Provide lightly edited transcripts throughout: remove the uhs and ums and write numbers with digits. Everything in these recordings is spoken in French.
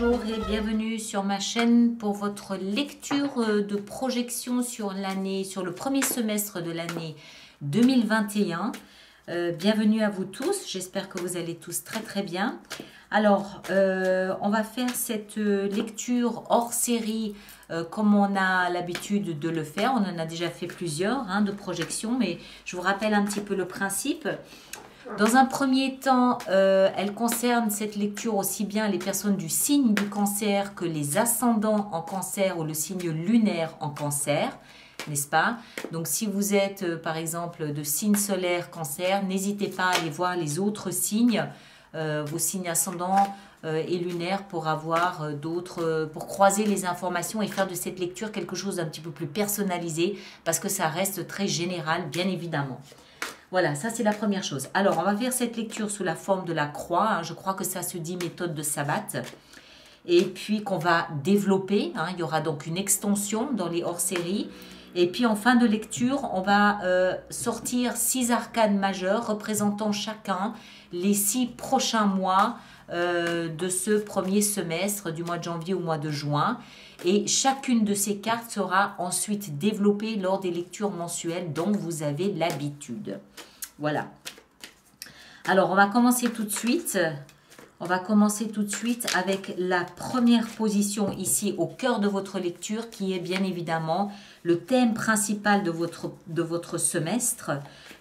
bonjour et bienvenue sur ma chaîne pour votre lecture de projection sur l'année, sur le premier semestre de l'année 2021. Bienvenue à vous tous, j'espère que vous allez tous très bien. Alors, on va faire cette lecture hors série comme on a l'habitude de le faire. On en a déjà fait plusieurs de projections, mais je vous rappelle un petit peu le principe. Dans un premier temps, elle concerne cette lecture aussi bien les personnes du signe du cancer que les ascendants en cancer ou le signe lunaire en cancer, n'est-ce pas? Donc si vous êtes par exemple de signe solaire cancer, n'hésitez pas à aller voir les autres signes, vos signes ascendants et lunaires pour avoir pour croiser les informations et faire de cette lecture quelque chose d'un petit peu plus personnalisé parce que ça reste très général bien évidemment. Voilà, ça c'est la première chose. Alors, on va faire cette lecture sous la forme de la croix. Je crois que ça se dit méthode de sabbat. Et puis qu'on va développer. Il y aura donc une extension dans les hors-séries. Et puis en fin de lecture, on va sortir 6 arcanes majeures représentant chacun les 6 prochains mois de ce premier semestre, du mois de janvier au mois de juin. Et chacune de ces cartes sera ensuite développée lors des lectures mensuelles dont vous avez l'habitude. Voilà. Alors, on va commencer tout de suite. On va commencer tout de suite avec la première position ici au cœur de votre lecture qui est bien évidemment le thème principal de votre semestre,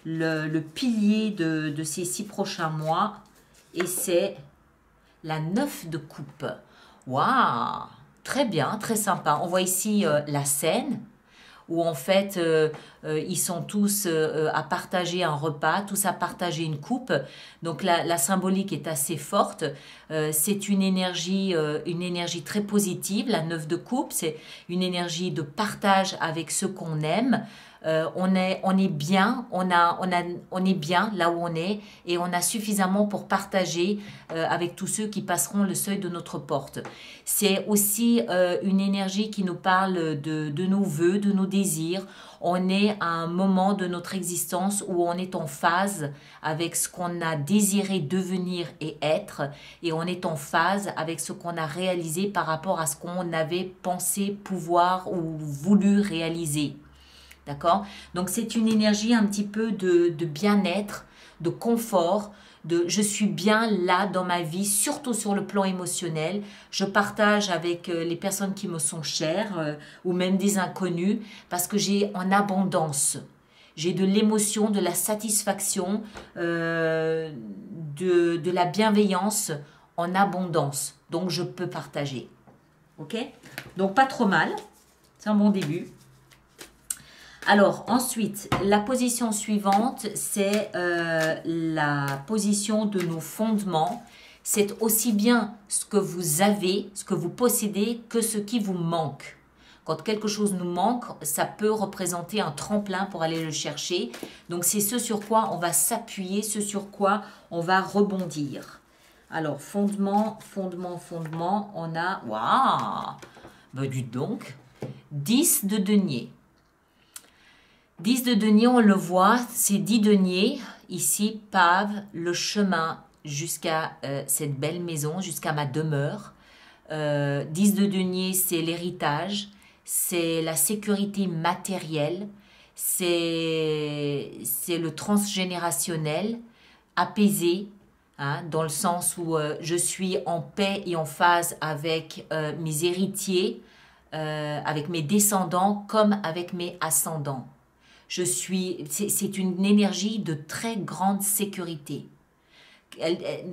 le pilier de ces 6 prochains mois et c'est la 9 de coupe. Waouh! Très bien, très sympa. On voit ici la scène où en fait ils sont tous à partager un repas, tous à partager une coupe. Donc la symbolique est assez forte. C'est une énergie très positive. La 9 de coupe, c'est une énergie de partage avec ceux qu'on aime. On est bien, on est bien là où on est et on a suffisamment pour partager avec tous ceux qui passeront le seuil de notre porte. C'est aussi une énergie qui nous parle de nos vœux, de nos désirs. On est à un moment de notre existence où on est en phase avec ce qu'on a désiré devenir et être et on est en phase avec ce qu'on a réalisé par rapport à ce qu'on avait pensé pouvoir ou voulu réaliser. D'accord? Donc, c'est une énergie un petit peu de bien-être, de confort, de je suis bien là dans ma vie, surtout sur le plan émotionnel. Je partage avec les personnes qui me sont chères ou même des inconnus parce que j'ai en abondance. J'ai de l'émotion, de la satisfaction, de la bienveillance en abondance. Donc, je peux partager. OK? Donc, pas trop mal. C'est un bon début. Alors, ensuite, la position suivante, c'est la position de nos fondements. C'est aussi bien ce que vous avez, ce que vous possédez, que ce qui vous manque. Quand quelque chose nous manque, ça peut représenter un tremplin pour aller le chercher. Donc, c'est ce sur quoi on va s'appuyer, ce sur quoi on va rebondir. Alors, fondement, on a... Waouh! Ben, dites donc, 10 de denier. 10 de denier, on le voit, ces 10 deniers ici pavent le chemin jusqu'à cette belle maison, jusqu'à ma demeure. 10 de denier, c'est l'héritage, c'est la sécurité matérielle, c'est le transgénérationnel, apaisé, dans le sens où je suis en paix et en phase avec mes héritiers, avec mes descendants comme avec mes ascendants. C'est une énergie de très grande sécurité,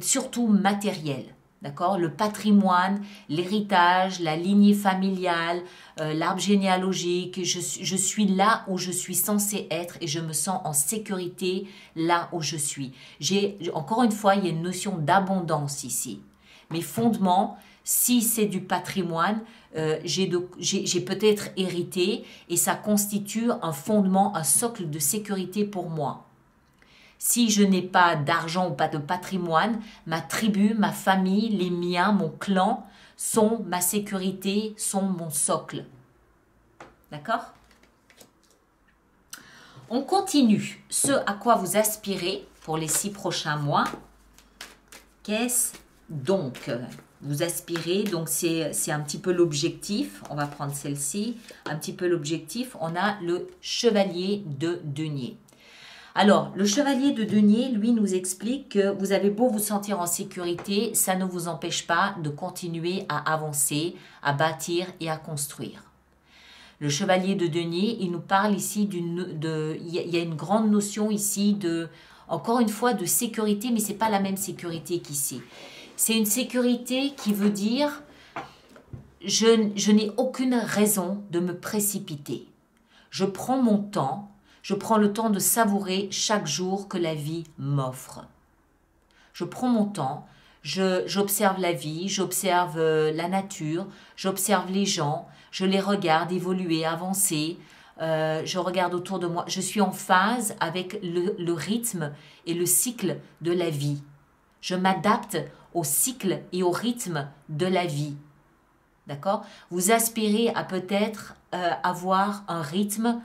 surtout matérielle, d'accord? Le patrimoine, l'héritage, la lignée familiale, l'arbre généalogique, je suis là où je suis censée être et je me sens en sécurité là où je suis. Encore une fois, il y a une notion d'abondance ici. Mes fondements, si c'est du patrimoine, j'ai peut-être hérité et ça constitue un fondement, un socle de sécurité pour moi. Si je n'ai pas d'argent ou pas de patrimoine, ma tribu, ma famille, les miens, mon clan sont ma sécurité, sont mon socle. D'accord? On continue. Ce à quoi vous aspirez pour les 6 prochains mois. Qu'est-ce donc? Vous aspirez, donc c'est un petit peu l'objectif. On va prendre celle-ci. Un petit peu l'objectif. On a le chevalier de denier. Alors, le chevalier de denier, lui, nous explique que vous avez beau vous sentir en sécurité, ça ne vous empêche pas de continuer à avancer, à bâtir et à construire. Le chevalier de denier, il nous parle ici il y a une grande notion ici encore une fois, de sécurité, mais ce n'est pas la même sécurité qu'ici. C'est une sécurité qui veut dire, je n'ai aucune raison de me précipiter. Je prends mon temps. Je prends le temps de savourer chaque jour que la vie m'offre. Je prends mon temps, j'observe la vie, j'observe la nature, j'observe les gens, je les regarde évoluer, avancer, je regarde autour de moi. Je suis en phase avec le rythme et le cycle de la vie. Je m'adapte au cycle et au rythme de la vie. D'accord? Vous aspirez à peut-être avoir un rythme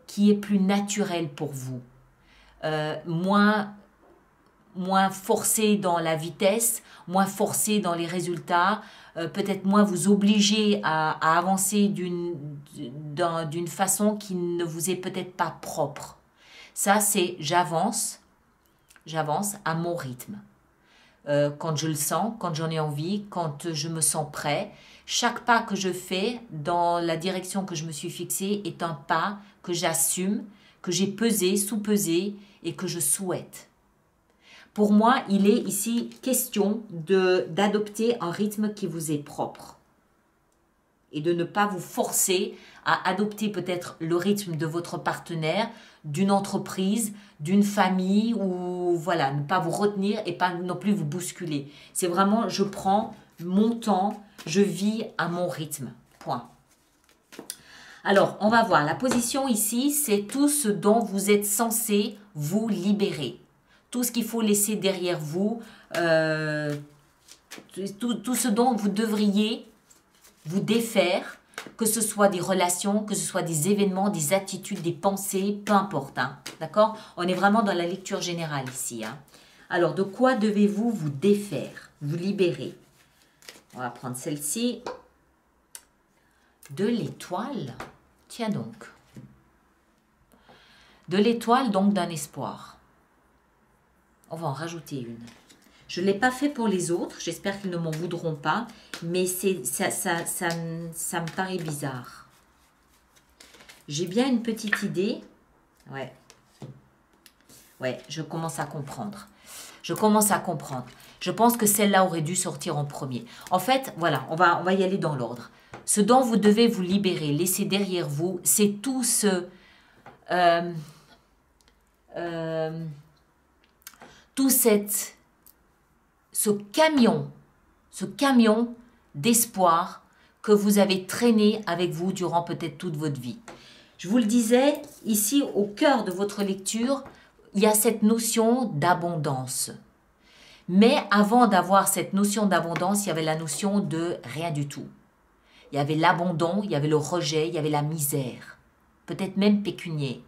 qui est plus naturel pour vous, moins forcé dans la vitesse, moins forcé dans les résultats, peut-être moins vous obliger à avancer d'une façon qui ne vous est peut-être pas propre. Ça, c'est j'avance à mon rythme. Quand je le sens, quand j'en ai envie, quand je me sens prêt. Chaque pas que je fais dans la direction que je me suis fixée est un pas que j'assume, que j'ai pesé, sous-pesé et que je souhaite. Pour moi, il est ici question d'adopter un rythme qui vous est propre et de ne pas vous forcer à adopter peut-être le rythme de votre partenaire, d'une entreprise, d'une famille ou voilà, ne pas vous retenir et pas non plus vous bousculer. C'est vraiment, je prends mon temps, je vis à mon rythme. Point. Alors, on va voir. La position ici, c'est tout ce dont vous êtes censé vous libérer. Tout ce qu'il faut laisser derrière vous, tout ce dont vous devriez vous défaire, que ce soit des relations, que ce soit des événements, des attitudes, des pensées, peu importe. Hein, d'accord? On est vraiment dans la lecture générale ici. Hein. Alors, de quoi devez-vous vous défaire, vous libérer? On va prendre celle-ci. De l'étoile. Tiens donc. De l'étoile, donc d'un espoir. On va en rajouter une. Je ne l'ai pas fait pour les autres. J'espère qu'ils ne m'en voudront pas. Mais ça me paraît bizarre. J'ai bien une petite idée. Ouais. Ouais, je commence à comprendre. Je commence à comprendre. Je pense que celle-là aurait dû sortir en premier. En fait, voilà, on va y aller dans l'ordre. Ce dont vous devez vous libérer, laisser derrière vous, c'est tout ce camion d'espoir que vous avez traîné avec vous durant peut-être toute votre vie. Je vous le disais, ici, au cœur de votre lecture, il y a cette notion d'abondance. Mais avant d'avoir cette notion d'abondance, il y avait la notion de rien du tout. Il y avait l'abandon, il y avait le rejet, il y avait la misère, peut-être même pécunier.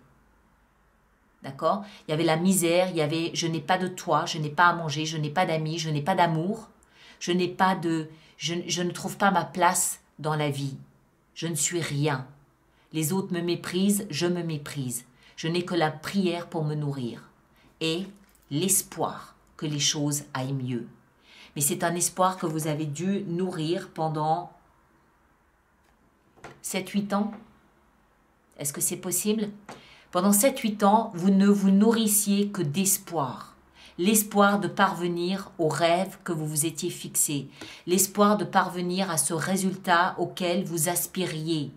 D'accord? Il y avait la misère, il y avait je n'ai pas de toit, je n'ai pas à manger, je n'ai pas d'amis, je n'ai pas d'amour, je ne trouve pas ma place dans la vie. Je ne suis rien. Les autres me méprisent, je me méprise. Je n'ai que la prière pour me nourrir et l'espoir que les choses aillent mieux. Mais c'est un espoir que vous avez dû nourrir pendant 7-8 ans. Est-ce que c'est possible? Pendant 7-8 ans, vous ne vous nourrissiez que d'espoir. L'espoir de parvenir au rêve que vous vous étiez fixé. L'espoir de parvenir à ce résultat auquel vous aspiriez.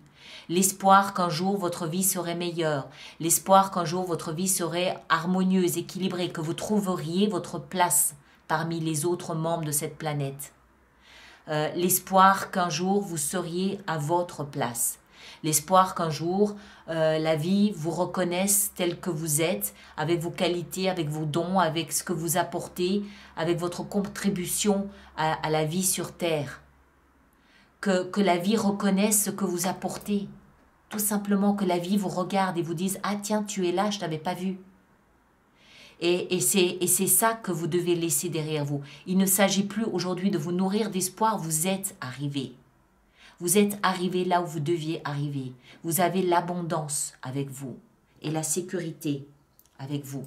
L'espoir qu'un jour votre vie serait meilleure. L'espoir qu'un jour votre vie serait harmonieuse, équilibrée, que vous trouveriez votre place parmi les autres membres de cette planète. L'espoir qu'un jour vous seriez à votre place. L'espoir qu'un jour la vie vous reconnaisse tel que vous êtes, avec vos qualités, avec vos dons, avec ce que vous apportez, avec votre contribution à la vie sur Terre. Que la vie reconnaisse ce que vous apportez. Tout simplement que la vie vous regarde et vous dise « Ah tiens, tu es là, je ne t'avais pas vu ». Et c'est ça que vous devez laisser derrière vous. Il ne s'agit plus aujourd'hui de vous nourrir d'espoir, vous êtes arrivé. Vous êtes arrivé là où vous deviez arriver. Vous avez l'abondance avec vous et la sécurité avec vous.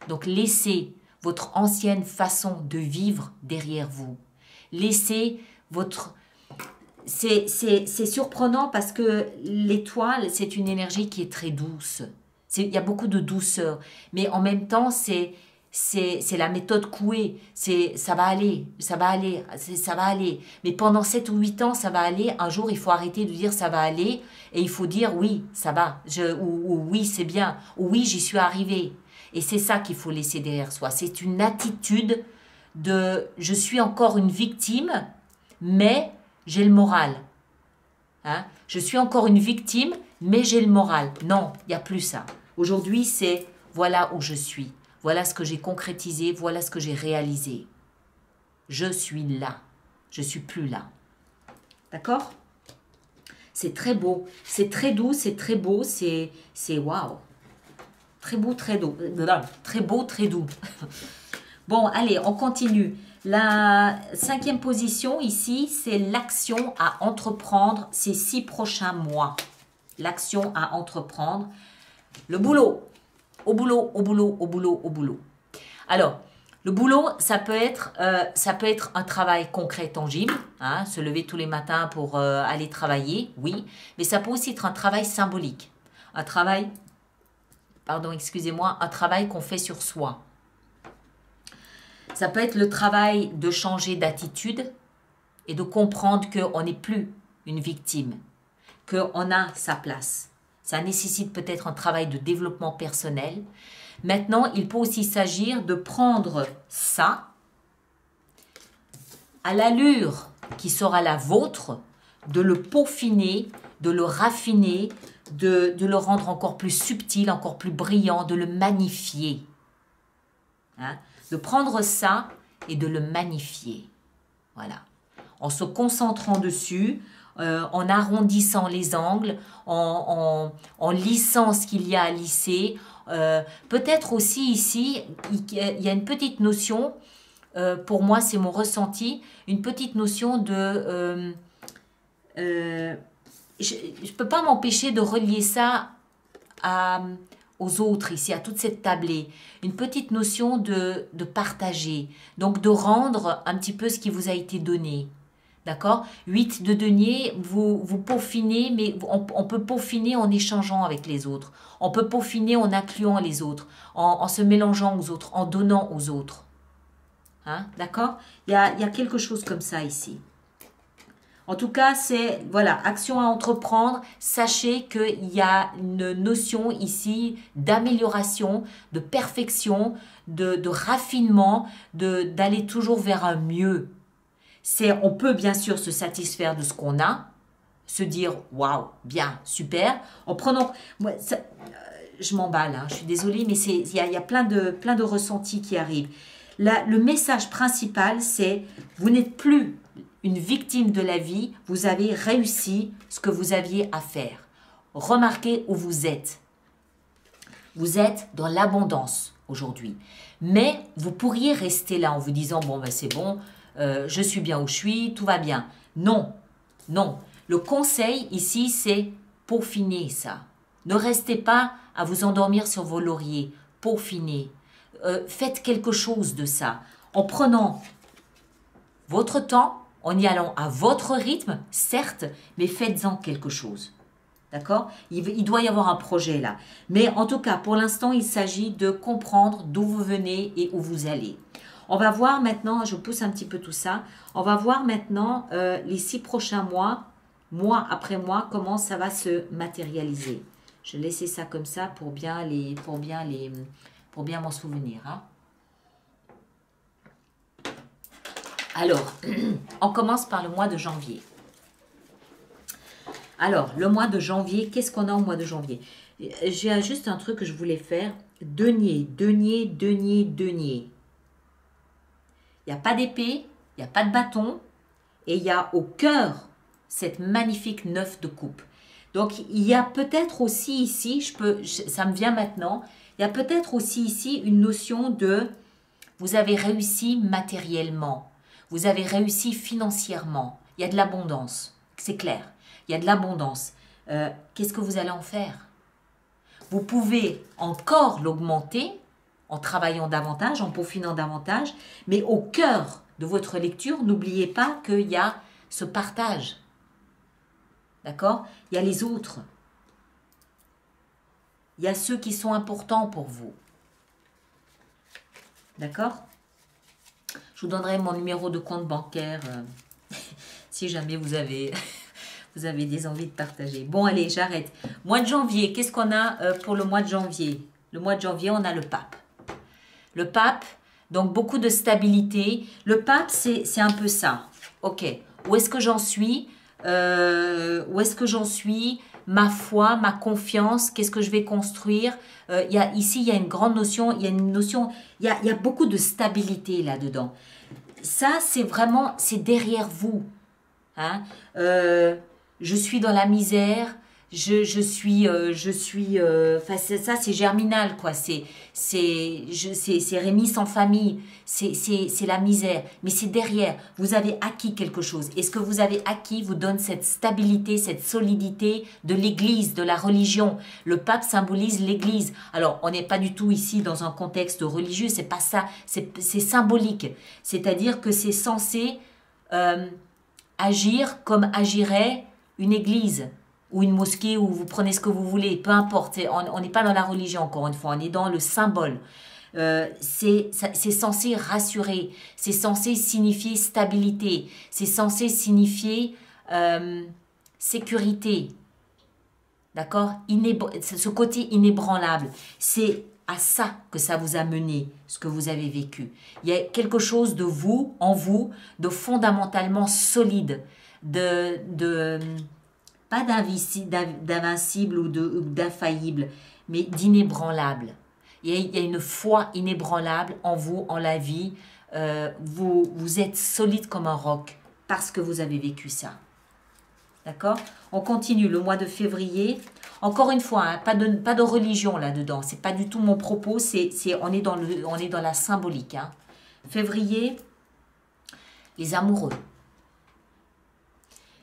Donc laissez votre ancienne façon de vivre derrière vous. Laissez votre... C'est surprenant parce que l'étoile, c'est une énergie qui est très douce. Il y a beaucoup de douceur, mais en même temps, c'est la méthode Coué. Ça va aller, ça va aller, ça va aller. Mais pendant 7 ou 8 ans, ça va aller. Un jour, il faut arrêter de dire ça va aller et il faut dire oui, ça va, ou oui, c'est bien, ou oui, j'y suis arrivé. Et c'est ça qu'il faut laisser derrière soi. C'est une attitude de je suis encore une victime, mais j'ai le moral. Hein? Je suis encore une victime, mais j'ai le moral. Non, il n'y a plus ça. Aujourd'hui, c'est voilà où je suis. Voilà ce que j'ai concrétisé, voilà ce que j'ai réalisé. Je suis là. Je ne suis plus là. D'accord? C'est très beau. C'est très doux, c'est très beau, c'est waouh. Très beau, très doux. Très beau, très doux. Bon, allez, on continue. La 5e position ici, c'est l'action à entreprendre ces 6 prochains mois. L'action à entreprendre. Le boulot. Au boulot, au boulot, au boulot, au boulot. Alors, le boulot, ça peut être un travail concret, tangible. Hein, se lever tous les matins pour aller travailler, oui. Mais ça peut aussi être un travail symbolique. Un travail, pardon, excusez-moi, un travail qu'on fait sur soi. Ça peut être le travail de changer d'attitude et de comprendre qu'on n'est plus une victime, qu'on a sa place. Ça nécessite peut-être un travail de développement personnel. Maintenant, il peut aussi s'agir de prendre ça à l'allure qui sera la vôtre, de le peaufiner, de le raffiner, de le rendre encore plus subtil, encore plus brillant, de le magnifier. Hein? De prendre ça et de le magnifier. Voilà. En se concentrant dessus, en arrondissant les angles, en lissant ce qu'il y a à lisser. Peut-être aussi ici, il y a une petite notion, pour moi c'est mon ressenti, une petite notion de... je ne peux pas m'empêcher de relier ça aux autres ici, à toute cette tablée. Une petite notion de partager, donc de rendre un petit peu ce qui vous a été donné. D'accord? 8 de denier, vous peaufinez, mais on peut peaufiner en échangeant avec les autres. On peut peaufiner en incluant les autres, en se mélangeant aux autres, en donnant aux autres. Hein? D'accord? Il y a quelque chose comme ça ici. En tout cas, c'est, voilà, action à entreprendre. Sachez qu'il y a une notion ici d'amélioration, de perfection, de raffinement, d'aller toujours vers un mieux. On peut bien sûr se satisfaire de ce qu'on a, se dire waouh, bien, super, en prenant. Moi, je m'emballe, hein, je suis désolée, mais il y a plein de ressentis qui arrivent. Le message principal, c'est vous n'êtes plus une victime de la vie, vous avez réussi ce que vous aviez à faire. Remarquez où vous êtes. Vous êtes dans l'abondance aujourd'hui. Mais vous pourriez rester là en vous disant bon, ben c'est bon. Je suis bien où je suis, tout va bien. Non, non. Le conseil ici, c'est peaufiner ça. Ne restez pas à vous endormir sur vos lauriers. Peaufiner. Faites quelque chose de ça. En prenant votre temps, en y allant à votre rythme, certes, mais faites-en quelque chose. D'accord? Il doit y avoir un projet là. Mais en tout cas, pour l'instant, il s'agit de comprendre d'où vous venez et où vous allez. On va voir maintenant, je pousse un petit peu tout ça, on va voir maintenant les 6 prochains mois, mois après mois, comment ça va se matérialiser. Je vais laisser ça comme ça pour bien m'en souvenir. Hein. Alors, on commence par le mois de janvier. Alors, le mois de janvier, qu'est-ce qu'on a au mois de janvier? J'ai juste un truc que je voulais faire. Denier, denier, denier, denier. Il n'y a pas d'épée, il n'y a pas de bâton, et il y a au cœur cette magnifique 9 de coupe. Donc, il y a peut-être aussi ici, ça me vient maintenant, Il y a peut-être aussi ici une notion de vous avez réussi matériellement, vous avez réussi financièrement. Il y a de l'abondance, c'est clair. Il y a de l'abondance. Qu'est-ce que vous allez en faire? Vous pouvez encore l'augmenter en travaillant davantage, en peaufinant davantage, mais au cœur de votre lecture, n'oubliez pas qu'il y a ce partage. D'accord? Il y a les autres. Il y a ceux qui sont importants pour vous. D'accord? Je vous donnerai mon numéro de compte bancaire si jamais vous avez, vous avez des envies de partager. Bon, allez, j'arrête. Mois de janvier, qu'est-ce qu'on a pour le mois de janvier? Le mois de janvier, on a le pape. Le pape, donc beaucoup de stabilité. Le pape, c'est un peu ça. Ok, où est-ce que j'en suis? Où est-ce que j'en suis? Ma foi, ma confiance, qu'est-ce que je vais construire? Ici, il y a une grande notion, il y a beaucoup de stabilité là-dedans. Ça, c'est vraiment, c'est derrière vous. Hein? Je suis dans la misère, je suis, enfin ça c'est germinal quoi, c'est Rémi sans famille, c'est la misère, mais c'est derrière, vous avez acquis quelque chose, et ce que vous avez acquis vous donne cette stabilité, cette solidité de l'église, de la religion. Le pape symbolise l'église, alors on n'est pas du tout ici dans un contexte religieux, c'est pas ça, c'est symbolique, c'est-à-dire que c'est censé agir comme agirait une église ou une mosquée, ou vous prenez ce que vous voulez, peu importe, on n'est pas dans la religion encore une fois, on est dans le symbole. C'est censé rassurer, c'est censé signifier stabilité, c'est censé signifier sécurité, d'accord? Ce côté inébranlable, c'est à ça que ça vous a mené, ce que vous avez vécu. Il y a quelque chose de vous, en vous, de fondamentalement solide, pas d'invincible ou d'infaillible, mais d'inébranlable. Il y a une foi inébranlable en vous, en la vie. Vous êtes solide comme un roc parce que vous avez vécu ça. D'accord? On continue le mois de février. Encore une fois, hein, pas de religion là-dedans. C'est pas du tout mon propos. On est dans la symbolique. Hein. Février, les amoureux.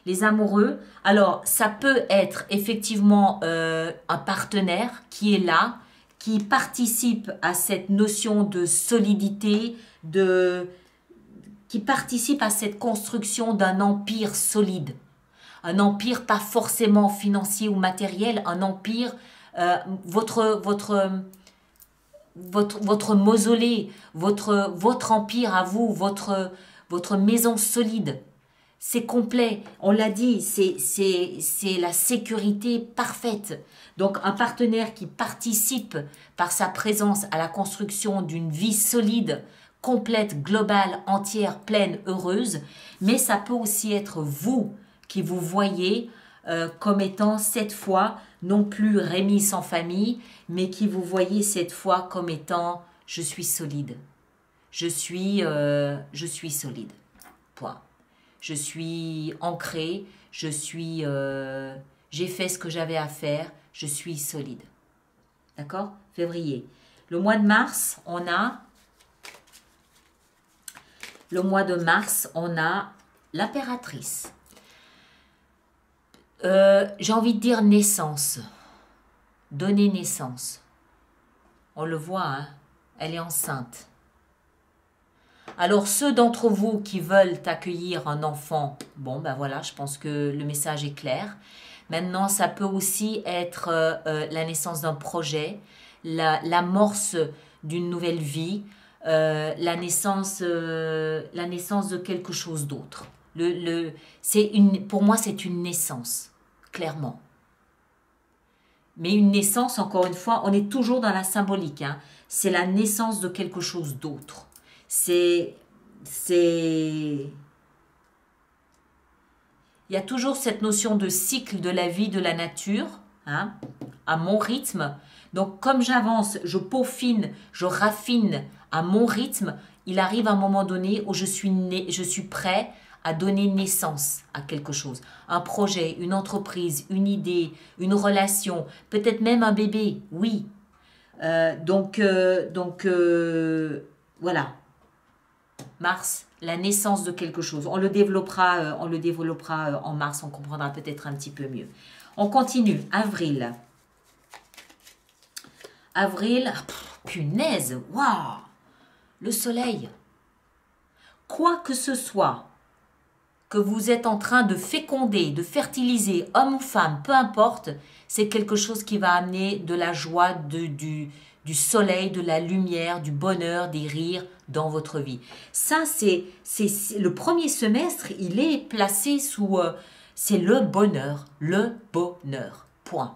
Les amoureux, alors ça peut être effectivement un partenaire qui est là, qui participe à cette notion de solidité, qui participe à cette construction d'un empire solide. Un empire pas forcément financier ou matériel, un empire, votre mausolée, votre empire à vous, votre maison solide. C'est complet, on l'a dit, c'est la sécurité parfaite. Donc un partenaire qui participe par sa présence à la construction d'une vie solide, complète, globale, entière, pleine, heureuse, mais ça peut aussi être vous qui vous voyez comme étant cette fois non plus Rémi sans famille, mais qui vous voyez cette fois comme étant je suis solide, je suis solide, point. Je suis ancrée, j'ai fait ce que j'avais à faire, je suis solide. D'accord? Février. Le mois de mars, on a l'impératrice. J'ai envie de dire naissance. Donner naissance. On le voit, hein? Elle est enceinte. Alors, ceux d'entre vous qui veulent accueillir un enfant, bon, ben voilà, je pense que le message est clair. Maintenant, ça peut aussi être la naissance d'un projet, l'amorce d'une nouvelle vie, la naissance de quelque chose d'autre. Pour moi, c'est une naissance, clairement. Mais une naissance, encore une fois, on est toujours dans la symbolique. Hein. C'est la naissance de quelque chose d'autre. Il y a toujours cette notion de cycle de la vie, de la nature, hein, à mon rythme. Donc, comme j'avance, je peaufine, je raffine à mon rythme, il arrive un moment donné où je suis prêt à donner naissance à quelque chose. Un projet, une entreprise, une idée, une relation, peut-être même un bébé, oui. Voilà. Mars, la naissance de quelque chose. On le développera en mars, on comprendra peut-être un petit peu mieux. On continue. Avril. Avril, punaise, waouh, le soleil. Quoi que ce soit que vous êtes en train de féconder, de fertiliser, homme ou femme, peu importe, c'est quelque chose qui va amener de la joie, du soleil, de la lumière, du bonheur, des rires dans votre vie. Ça, c'est le premier semestre, il est placé sous... c'est le bonheur, point.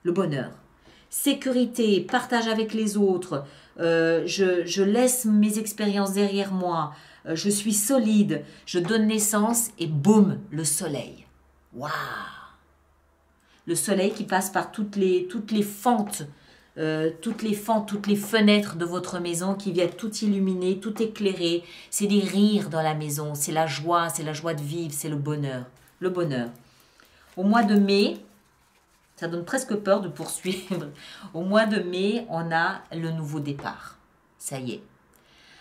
Le bonheur. Sécurité, partage avec les autres, je laisse mes expériences derrière moi, je suis solide, je donne naissance et boum, le soleil. Waouh! Le soleil qui passe par toutes les fentes, toutes les fenêtres de votre maison qui viennent tout illuminer, tout éclairer. C'est des rires dans la maison, c'est la joie de vivre, c'est le bonheur. Le bonheur. Au mois de mai, ça donne presque peur de poursuivre. Au mois de mai, on a le nouveau départ. Ça y est.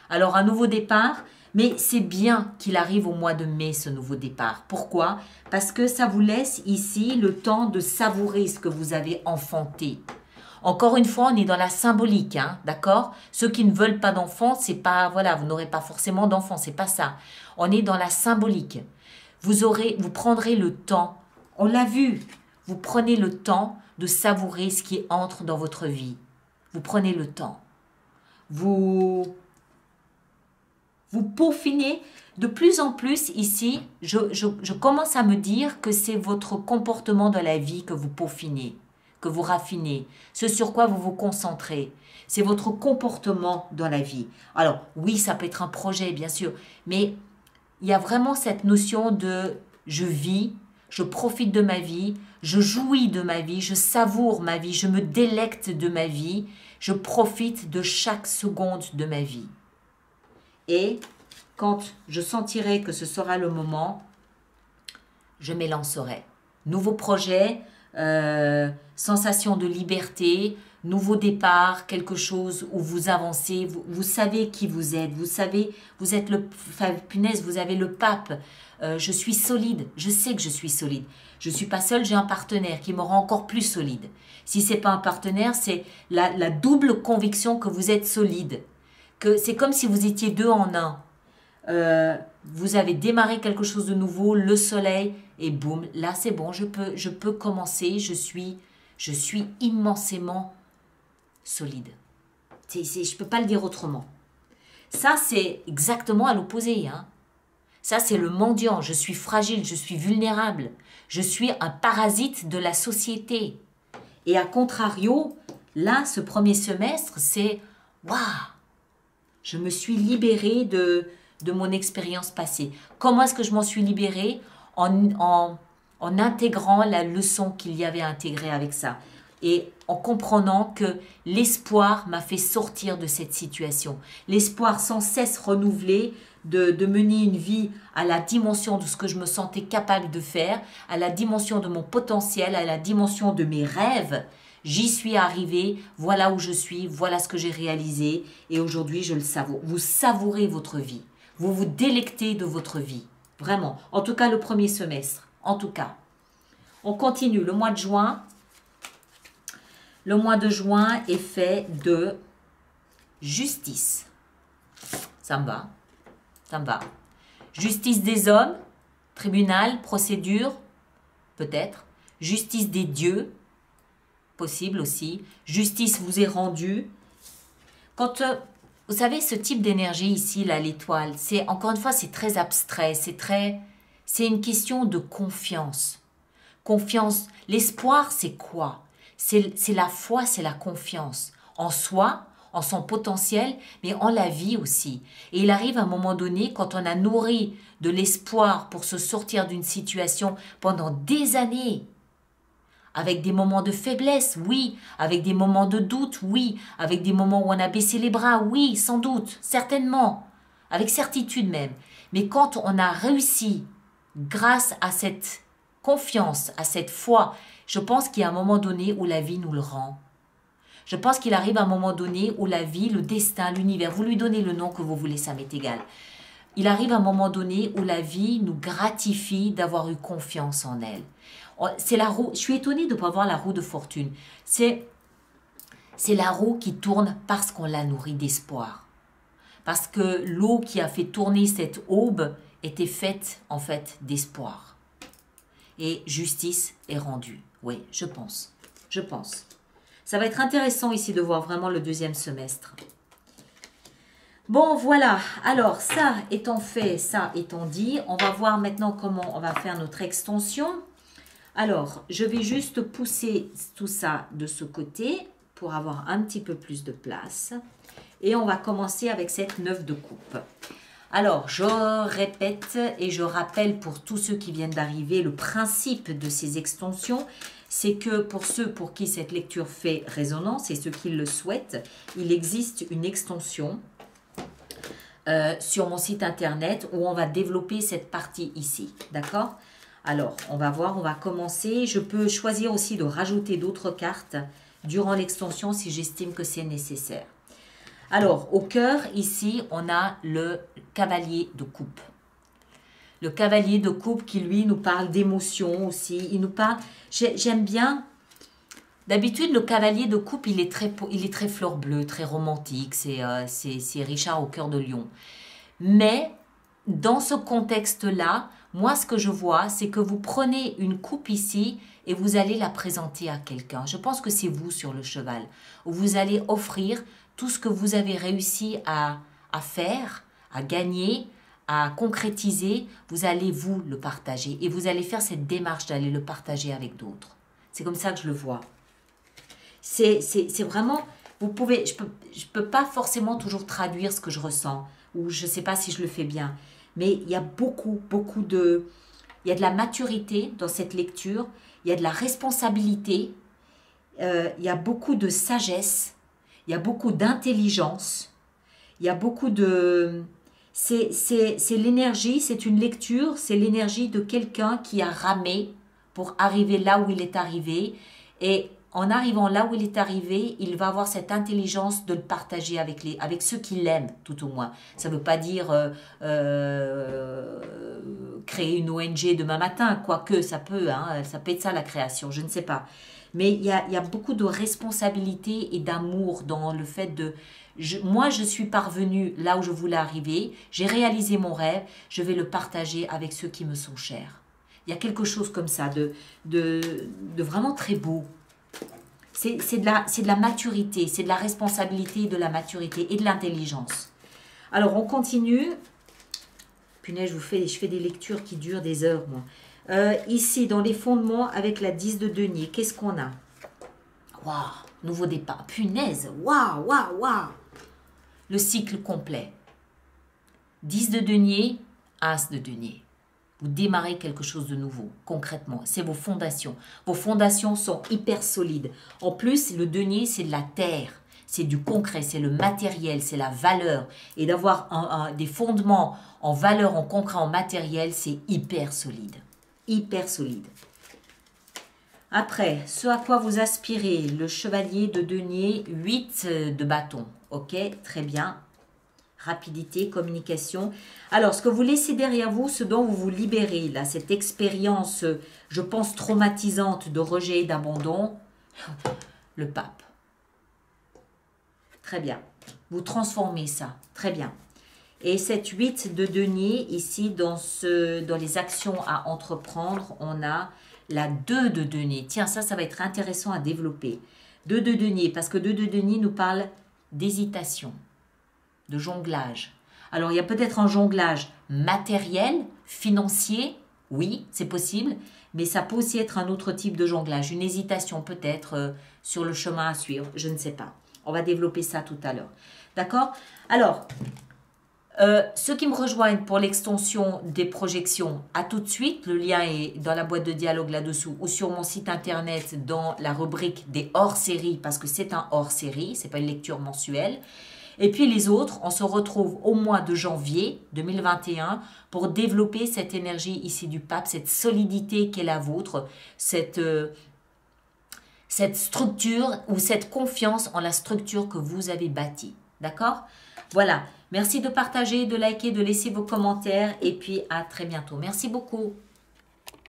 Alors, un nouveau départ, mais c'est bien qu'il arrive au mois de mai, ce nouveau départ. Pourquoi? Parce que ça vous laisse ici le temps de savourer ce que vous avez enfanté. Encore une fois, on est dans la symbolique, hein, d'accord? Ceux qui ne veulent pas d'enfants, c'est pas, voilà, vous n'aurez pas forcément d'enfants, c'est pas ça. On est dans la symbolique. Vous prendrez le temps, on l'a vu, vous prenez le temps de savourer ce qui entre dans votre vie. Vous prenez le temps. Vous peaufinez de plus en plus ici. Je commence à me dire que c'est votre comportement de la vie que vous peaufinez, que vous raffinez, ce sur quoi vous vous concentrez. C'est votre comportement dans la vie. Alors oui, ça peut être un projet, bien sûr, mais il y a vraiment cette notion de je vis, je profite de ma vie, je jouis de ma vie, je savoure ma vie, je me délecte de ma vie, je profite de chaque seconde de ma vie. Et quand je sentirai que ce sera le moment, je m'élancerai. Nouveau projet, sensation de liberté, nouveau départ, quelque chose où vous avancez, vous savez qui vous êtes, vous savez, vous êtes le, punaise, vous avez le pape, je suis solide, je sais que je suis solide. Je ne suis pas seule, j'ai un partenaire qui me rend encore plus solide. Si ce n'est pas un partenaire, c'est la double conviction que vous êtes solide. Que c'est comme si vous étiez deux en un. Vous avez démarré quelque chose de nouveau, le soleil, et boum, là c'est bon, je peux commencer, je suis immensément solide. Je ne peux pas le dire autrement. Ça, c'est exactement à l'opposé. Hein. Ça, c'est le mendiant. Je suis fragile, je suis vulnérable. Je suis un parasite de la société. Et à contrario, là, ce premier semestre, c'est « Waouh ! Je me suis libérée de mon expérience passée. » Comment est-ce que je m'en suis libérée? En intégrant la leçon qu'il y avait à intégrer avec ça. Et en comprenant que l'espoir m'a fait sortir de cette situation. L'espoir sans cesse renouvelé de mener une vie à la dimension de ce que je me sentais capable de faire, à la dimension de mon potentiel, à la dimension de mes rêves. J'y suis arrivée, voilà où je suis, voilà ce que j'ai réalisé et aujourd'hui je le savoure. Vous savourez votre vie, vous vous délectez de votre vie, vraiment. En tout cas le premier semestre, en tout cas. On continue, le mois de juin. Le mois de juin est fait de justice. Ça me va, ça me va. Justice des hommes, tribunal, procédure, peut-être. Justice des dieux, possible aussi. Justice vous est rendue. Quand, vous savez, ce type d'énergie ici, là, l'étoile, c'est, encore une fois, c'est très abstrait, c'est une question de confiance. Confiance, l'espoir, c'est quoi? C'est la foi, c'est la confiance en soi, en son potentiel, mais en la vie aussi. Et il arrive à un moment donné, quand on a nourri de l'espoir pour se sortir d'une situation pendant des années, avec des moments de faiblesse, oui, avec des moments de doute, oui, avec des moments où on a baissé les bras, oui, sans doute, certainement, avec certitude même. Mais quand on a réussi, grâce à cette confiance, à cette foi, je pense qu'il y a un moment donné où la vie nous le rend. Je pense qu'il arrive à un moment donné où la vie, le destin, l'univers, vous lui donnez le nom que vous voulez, ça m'est égal. Il arrive à un moment donné où la vie nous gratifie d'avoir eu confiance en elle. C'est la roue, je suis étonnée de ne pas voir la roue de fortune. C'est la roue qui tourne parce qu'on la nourrit d'espoir. Parce que l'eau qui a fait tourner cette aube était faite en fait d'espoir. Et justice est rendue. Oui, je pense. Je pense. Ça va être intéressant ici de voir vraiment le deuxième semestre. Bon, voilà. Alors, ça étant fait, ça étant dit, on va voir maintenant comment on va faire notre extension. Alors, je vais juste pousser tout ça de ce côté pour avoir un petit peu plus de place. Et on va commencer avec cette 9 de coupe. Alors, je répète et je rappelle pour tous ceux qui viennent d'arriver, le principe de ces extensions, c'est que pour ceux pour qui cette lecture fait résonance et ceux qui le souhaitent, il existe une extension sur mon site internet où on va développer cette partie ici, d'accord? Alors, on va voir, on va commencer. Je peux choisir aussi de rajouter d'autres cartes durant l'extension si j'estime que c'est nécessaire. Alors, au cœur, ici, on a le cavalier de coupe. Le cavalier de coupe qui, lui, nous parle d'émotion aussi. Il nous parle... J'aime bien... D'habitude, le cavalier de coupe, il est très fleur bleue, très romantique. C'est Richard au cœur de lion. Mais, dans ce contexte-là, moi, ce que je vois, c'est que vous prenez une coupe ici et vous allez la présenter à quelqu'un. Je pense que c'est vous sur le cheval. Où vous allez offrir tout ce que vous avez réussi à faire, à gagner, à concrétiser. Vous allez vous le partager et vous allez faire cette démarche d'aller le partager avec d'autres. C'est comme ça que je le vois. C'est vraiment, vous pouvez, je peux pas forcément toujours traduire ce que je ressens, ou je ne sais pas si je le fais bien, mais il y a il y a de la maturité dans cette lecture, il y a de la responsabilité, il y a beaucoup de sagesse, il y a beaucoup d'intelligence, il y a beaucoup de... C'est l'énergie, c'est une lecture, c'est l'énergie de quelqu'un qui a ramé pour arriver là où il est arrivé, et en arrivant là où il est arrivé, il va avoir cette intelligence de le partager avec ceux qui l'aiment, tout au moins. Ça ne veut pas dire créer une ONG demain matin, quoique ça peut être ça la création, je ne sais pas. Mais il y a beaucoup de responsabilité et d'amour dans le fait de... moi, je suis parvenue là où je voulais arriver, j'ai réalisé mon rêve, je vais le partager avec ceux qui me sont chers. Il y a quelque chose comme ça, de vraiment très beau. C'est de la maturité, c'est de la responsabilité, de la maturité et de l'intelligence. Alors, on continue. Punaise, je fais des lectures qui durent des heures, moi. Ici, dans les fondements, avec la 10 de denier, qu'est-ce qu'on a? Waouh, nouveau départ. Punaise, waouh, waouh, waouh. Le cycle complet. 10 de denier, as de denier. Vous démarrez quelque chose de nouveau, concrètement. C'est vos fondations. Vos fondations sont hyper solides. En plus, le denier, c'est de la terre. C'est du concret, c'est le matériel, c'est la valeur. Et d'avoir des fondements en valeur, en concret, en matériel, c'est hyper solide. Hyper solide. Après, ce à quoi vous aspirez, le chevalier de denier, 8 de bâton. Ok, très bien. Rapidité, communication. Alors, ce que vous laissez derrière vous, ce dont vous vous libérez, là, cette expérience, je pense, traumatisante de rejet et d'abandon, le pape. Très bien. Vous transformez ça. Très bien. Et cette 8 de denier, ici, dans les actions à entreprendre, on a la 2 de denier. Tiens, ça va être intéressant à développer. 2 de denier, parce que 2 de denier nous parle d'hésitation, de jonglage. Alors, il y a peut-être un jonglage matériel, financier, oui, c'est possible, mais ça peut aussi être un autre type de jonglage, une hésitation peut-être sur le chemin à suivre, je ne sais pas. On va développer ça tout à l'heure. D'accord? Alors, ceux qui me rejoignent pour l'extension des projections, à tout de suite, le lien est dans la boîte de dialogue là-dessous ou sur mon site internet dans la rubrique des hors-séries, parce que c'est un hors-série, ce n'est pas une lecture mensuelle. Et puis les autres, on se retrouve au mois de janvier 2021 pour développer cette énergie ici du pape, cette solidité qui est la vôtre, cette cette structure ou cette confiance en la structure que vous avez bâtie. D'accord? Voilà. Merci de partager, de liker, de laisser vos commentaires et puis à très bientôt. Merci beaucoup.